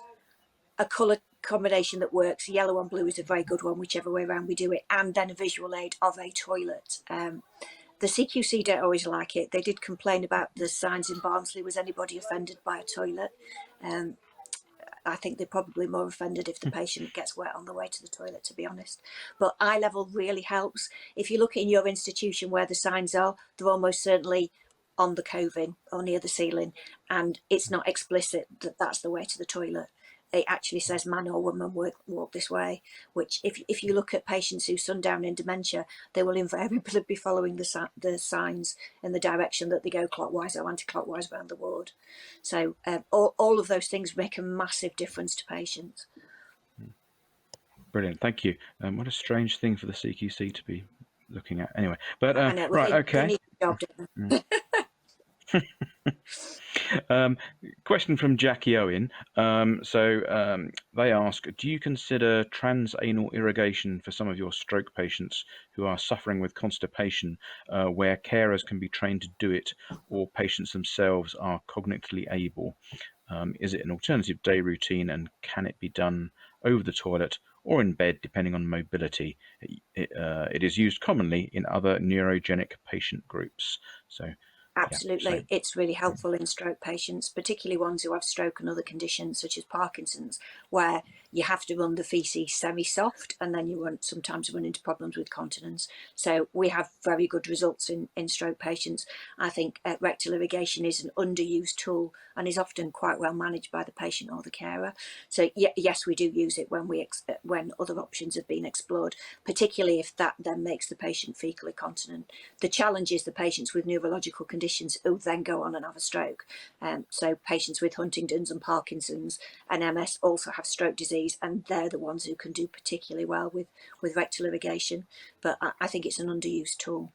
a colour combination that works. Yellow and blue is a very good one, whichever way around we do it, and then a visual aid of a toilet. The CQC don't always like it. They did complain about the signs in Barnsley. Was anybody offended by a toilet? I think they're probably more offended if the patient gets wet on the way to the toilet, to be honest. But eye level really helps. If you look in your institution where the signs are, they're almost certainly on the coving or near the ceiling, and it's not explicit that that's the way to the toilet. It actually says man or woman walk this way, which if you look at patients who sundown in dementia, they will invariably be following the signs in the direction that they go clockwise or anti-clockwise around the ward. So all of those things make a massive difference to patients. Brilliant, thank you. What a strange thing for the CQC to be looking at. Anyway, but I know, right, they okay. need a job, don't they? Question from Jackie Owen. They ask, do you consider transanal irrigation for some of your stroke patients who are suffering with constipation, where carers can be trained to do it, or patients themselves are cognitively able? Is it an alternative day routine, and can it be done over the toilet or in bed, depending on mobility? It is used commonly in other neurogenic patient groups. So, Absolutely. It's really helpful in stroke patients, particularly ones who have stroke and other conditions such as Parkinson's, where you have to run the feces semi-soft and then you sometimes run into problems with continence. So we have very good results in stroke patients. I think rectal irrigation is an underused tool and is often quite well managed by the patient or the carer. So yes, we do use it when other options have been explored, particularly if that then makes the patient fecally continent. The challenge is the patients with neurological conditions who then go on and have a stroke. So patients with Huntington's and Parkinson's and MS also have stroke disease, and they're the ones who can do particularly well with rectal irrigation. But I think it's an underused tool.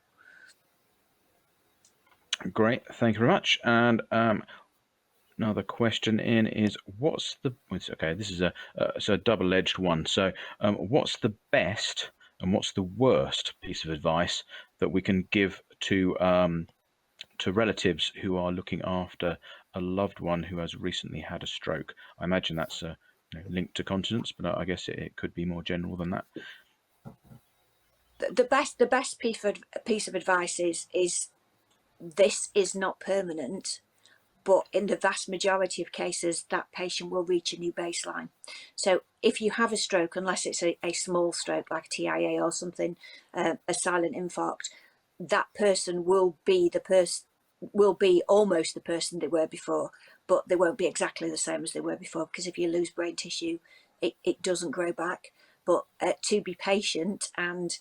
great, thank you very much. And another question in is, this is a double-edged one. So what's the best and what's the worst piece of advice that we can give to relatives who are looking after a loved one who has recently had a stroke? I imagine that's linked to continence, but I guess it could be more general than that. The best piece of advice is this is not permanent, but in the vast majority of cases, that patient will reach a new baseline. So if you have a stroke, unless it's a small stroke like a TIA or something, a silent infarct, that person will be almost the person they were before, but they won't be exactly the same as they were before, because if you lose brain tissue, it doesn't grow back. But to be patient and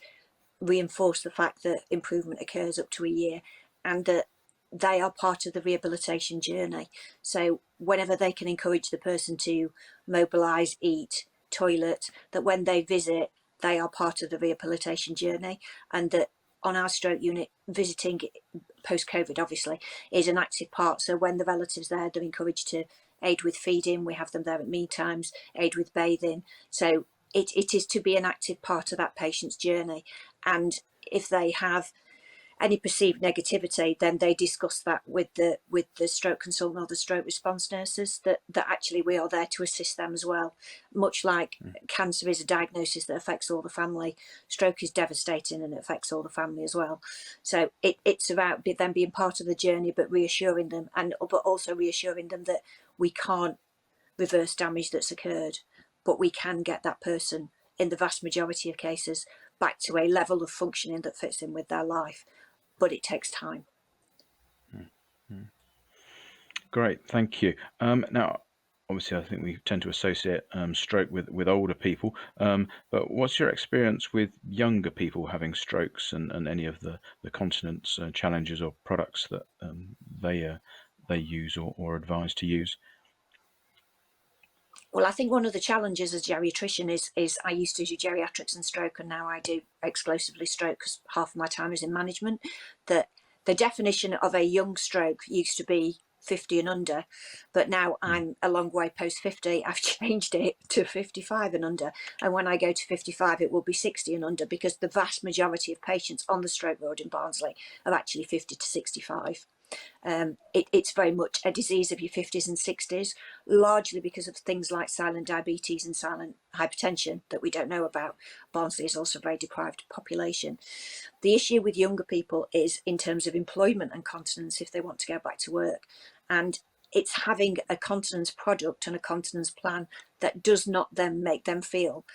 reinforce the fact that improvement occurs up to a year, and that they are part of the rehabilitation journey. So whenever they can encourage the person to mobilise, eat, toilet, that when they visit, they are part of the rehabilitation journey, and that on our stroke unit, visiting post-COVID obviously is an active part. So when the relatives there, they're encouraged to aid with feeding. We have them there at meal times, aid with bathing. So it is to be an active part of that patient's journey. And if they have any perceived negativity, then they discuss that with the stroke consultant or the stroke response nurses, that actually we are there to assist them as well. Much like cancer is a diagnosis that affects all the family, stroke is devastating and it affects all the family as well. So it's about them being part of the journey, but reassuring them, but also reassuring them that we can't reverse damage that's occurred, but we can get that person, in the vast majority of cases, back to a level of functioning that fits in with their life. But it takes time. Great, thank you. Now, obviously, I think we tend to associate stroke with older people, but what's your experience with younger people having strokes and any of the continence challenges or products that they use or advise to use? Well, I think one of the challenges as geriatrician is I used to do geriatrics and stroke, and now I do explosively stroke because half of my time is in management. That the definition of a young stroke used to be 50 and under, but now I'm a long way post 50. I've changed it to 55 and under, and when I go to 55 it will be 60 and under, because the vast majority of patients on the stroke road in Barnsley are actually 50 to 65. It's very much a disease of your 50s and 60s, largely because of things like silent diabetes and silent hypertension that we don't know about. Barnsley is also a very deprived population. The issue with younger people is in terms of employment and continence if they want to go back to work. And it's having a continence product and a continence plan that does not then make them feel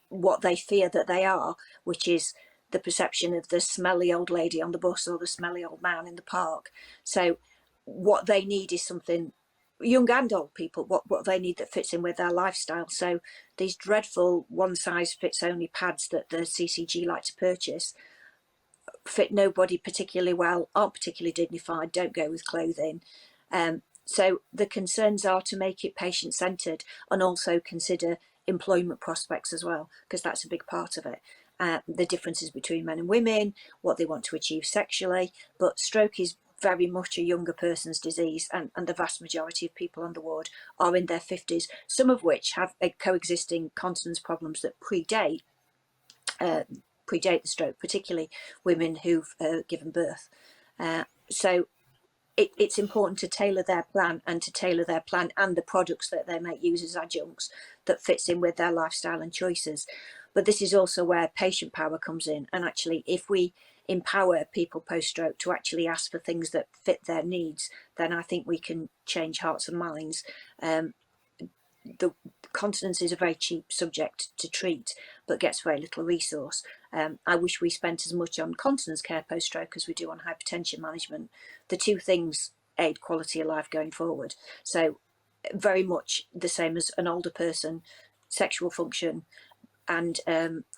what they fear that they are, which is the perception of the smelly old lady on the bus or the smelly old man in the park. So what they need is something, young and old people, what they need that fits in with their lifestyle. So these dreadful one size fits only pads that the CCG like to purchase fit nobody particularly well, aren't particularly dignified, don't go with clothing. So the concerns are to make it patient centred and also consider employment prospects as well, because that's a big part of it. The differences between men and women, what they want to achieve sexually, but stroke is very much a younger person's disease, and the vast majority of people on the ward are in their 50s, some of which have coexisting continence problems that predate the stroke, particularly women who've given birth. So it's important to tailor their plan and the products that they might use as adjuncts that fits in with their lifestyle and choices. But this is also where patient power comes in. And actually, if we empower people post-stroke to actually ask for things that fit their needs, then I think we can change hearts and minds. The continence is a very cheap subject to treat, but gets very little resource. I wish we spent as much on continence care post-stroke as we do on hypertension management. The two things aid quality of life going forward. So very much the same as an older person, sexual function, and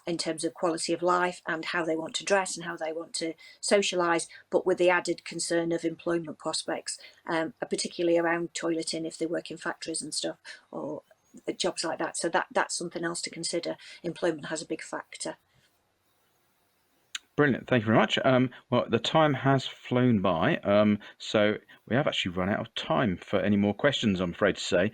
in terms of quality of life and how they want to dress and how they want to socialise, but with the added concern of employment prospects, particularly around toileting if they work in factories and stuff, or jobs like that. So that's something else to consider. Employment has a big factor. Brilliant. Thank you very much. Well, the time has flown by, so we have actually run out of time for any more questions, I'm afraid to say.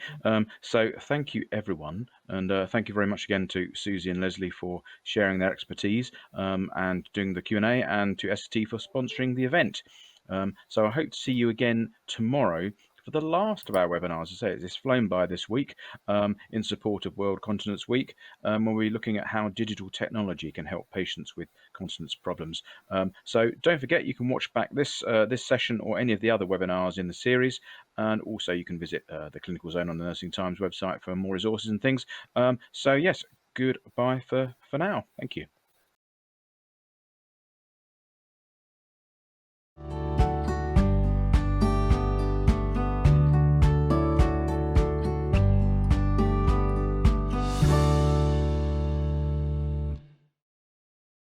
So thank you, everyone. And thank you very much again to Susie and Leslie for sharing their expertise and doing the Q&A, and to ST for sponsoring the event. So I hope to see you again tomorrow for the last of our webinars. As I say, it's flown by this week in support of World Continence Week, when we're looking at how digital technology can help patients with continence problems. So don't forget, you can watch back this session or any of the other webinars in the series, and also you can visit the Clinical Zone on the Nursing Times website for more resources and things. So yes, goodbye for now. Thank you.